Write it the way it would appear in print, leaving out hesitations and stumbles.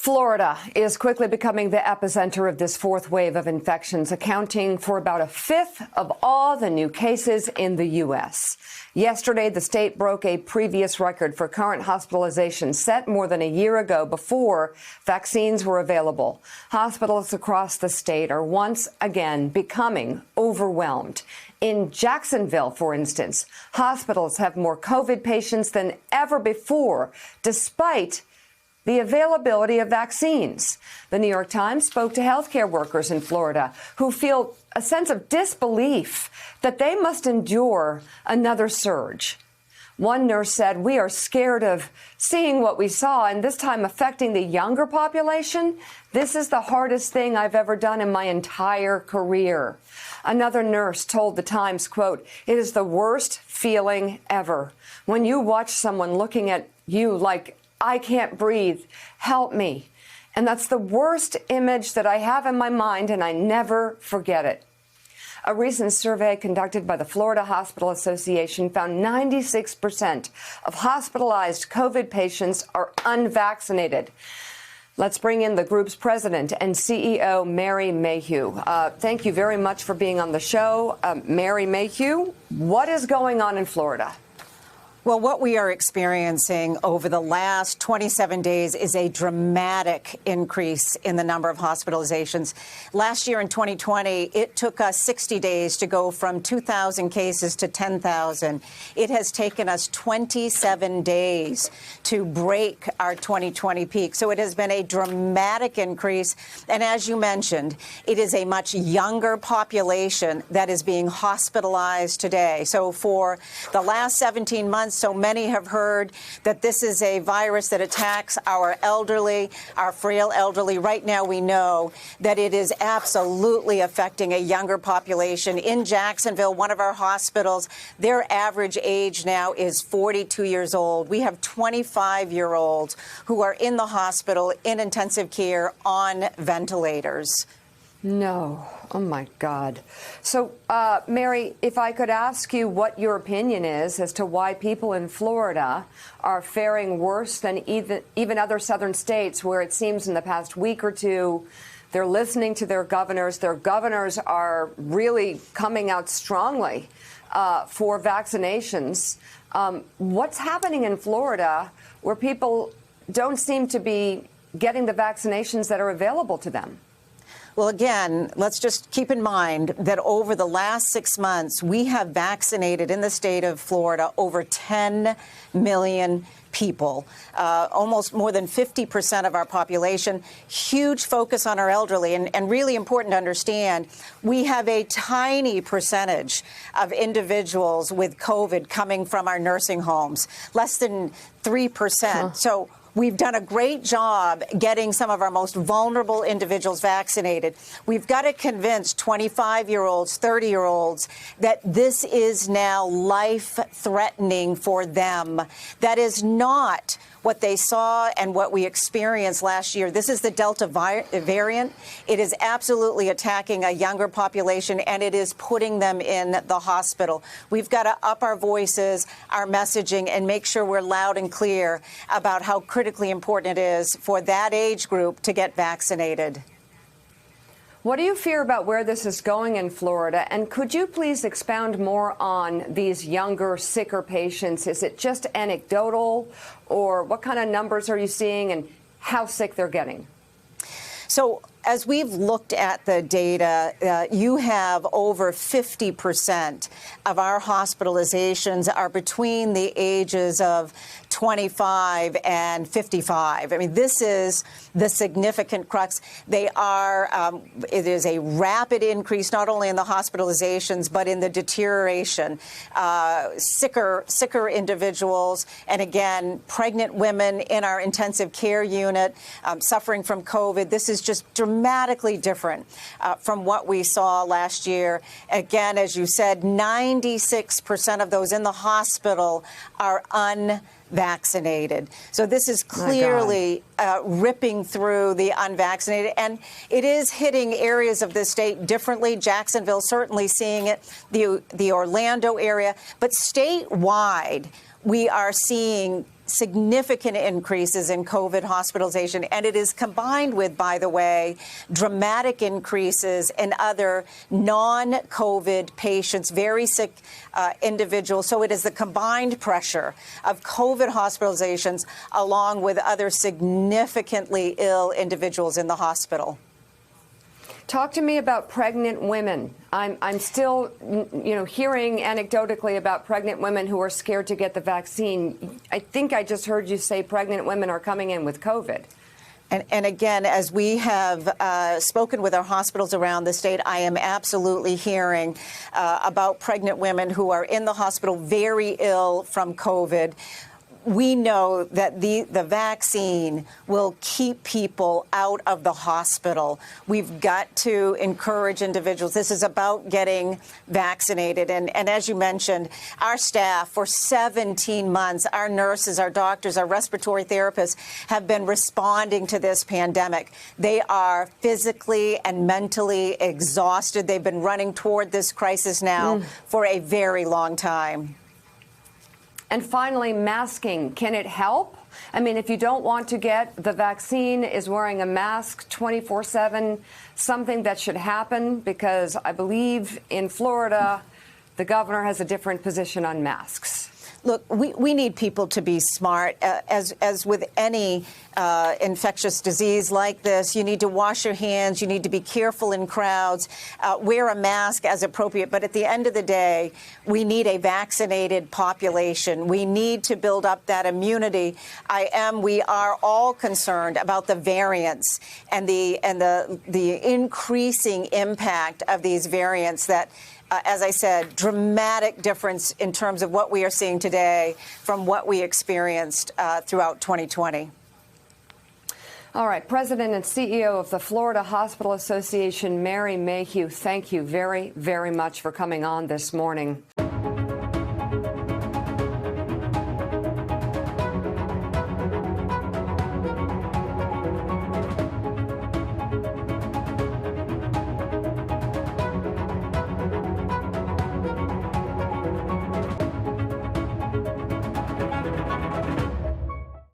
Florida is quickly becoming the epicenter of this fourth wave of infections, accounting for about a fifth of all the new cases in the U.S. Yesterday, the state broke a previous record for current hospitalizations set more than a year ago before vaccines were available. Hospitals across the state are once again becoming overwhelmed. In Jacksonville, for instance, hospitals have more COVID patients than ever before, despite the availability of vaccines. The New York Times spoke to healthcare workers in Florida who feel a sense of disbelief that they must endure another surge. One nurse said, "We are scared of seeing what we saw, and this time affecting the younger population. This is the hardest thing I've ever done in my entire career." Another nurse told the Times, quote, "It is the worst feeling ever. When you watch someone looking at you like, I can't breathe, help me." And that's the worst image that I have in my mind, and I never forget it. A recent survey conducted by the Florida Hospital Association found 96% of hospitalized COVID patients are unvaccinated. Let's bring in the group's president and CEO, Mary Mayhew. Thank you very much for being on the show. Mary Mayhew, what is going on in Florida? Well, what we are experiencing over the last 27 days is a dramatic increase in the number of hospitalizations. Last year in 2020, it took us 60 days to go from 2,000 cases to 10,000. It has taken us 27 days to break our 2020 peak. So it has been a dramatic increase. And as you mentioned, it is a much younger population that is being hospitalized today. So for the last 17 months, so many have heard that this is a virus that attacks our elderly, our frail elderly. Right now, we know that it is absolutely affecting a younger population. In Jacksonville, one of our hospitals, their average age now is 42 years old. We have 25-year-olds who are in the hospital in intensive care on ventilators. No. Oh, my God. So, Mary, if I could ask you what your opinion is as to why people in Florida are faring worse than even other southern states where it seems in the past week or two they're listening to their governors. Their governors are really coming out strongly for vaccinations. What's happening in Florida where people don't seem to be getting the vaccinations that are available to them? Well, again, let's just keep in mind that over the last 6 months, we have vaccinated in the state of Florida over 10 million people, almost more than 50% of our population. Huge focus on our elderly, and really important to understand, we have a tiny percentage of individuals with COVID coming from our nursing homes, less than 3%. So we've done a great job getting some of our most vulnerable individuals vaccinated. We've got to convince 25-year-olds, 30-year-olds that this is now life-threatening for them. That is not what they saw and what we experienced last year. This is the Delta variant. It is absolutely attacking a younger population, and it is putting them in the hospital. We've got to up our voices, our messaging, and make sure we're loud and clear about how critically important it is for that age group to get vaccinated. What do you fear about where this is going in Florida? And could you please expound more on these younger, sicker patients? Is it just anecdotal, or what kind of numbers are you seeing and how sick they're getting? So as we've looked at the data, you have over 50% of our hospitalizations are between the ages of 25 and 55. I mean, this is the significant crux. They are, it is a rapid increase, not only in the hospitalizations, but in the deterioration. Sicker individuals, and again, pregnant women in our intensive care unit suffering from COVID. This is just dramatically different from what we saw last year. Again, as you said, 96% of those in the hospital are unvaccinated. So this is clearly ripping through the unvaccinated, and it is hitting areas of the state differently. Jacksonville certainly seeing it, the Orlando area, but statewide, we are seeing significant increases in COVID hospitalization, and it is combined with, by the way, dramatic increases in other non-COVID patients, very sick individuals. So it is the combined pressure of COVID hospitalizations along with other significantly ill individuals in the hospital. Talk to me about pregnant women. I'm still, hearing anecdotally about pregnant women who are scared to get the vaccine. I think I just heard you say pregnant women are coming in with COVID. And again, as we have spoken with our hospitals around the state, I am absolutely hearing about pregnant women who are in the hospital very ill from COVID. We know that the vaccine will keep people out of the hospital. We've got to encourage individuals. This is about getting vaccinated. And as you mentioned, our staff for 17 months, our nurses, our doctors, our respiratory therapists have been responding to this pandemic. They are physically and mentally exhausted. They've been running toward this crisis now for a very long time. And finally, masking. Can it help? I mean, if you don't want to get the vaccine, is wearing a mask 24/7 something that should happen? Because I believe in Florida, the governor has a different position on masks. Look, we need people to be smart. As with any infectious disease like this, you need to wash your hands. You need to be careful in crowds. Wear a mask as appropriate. But at the end of the day, we need a vaccinated population. We need to build up that immunity. We are all concerned about the variants and the increasing impact of these variants that, as I said, dramatic difference in terms of what we are seeing today from what we experienced throughout 2020. All right. President and CEO of the Florida Hospital Association, Mary Mayhew, thank you very, very much for coming on this morning.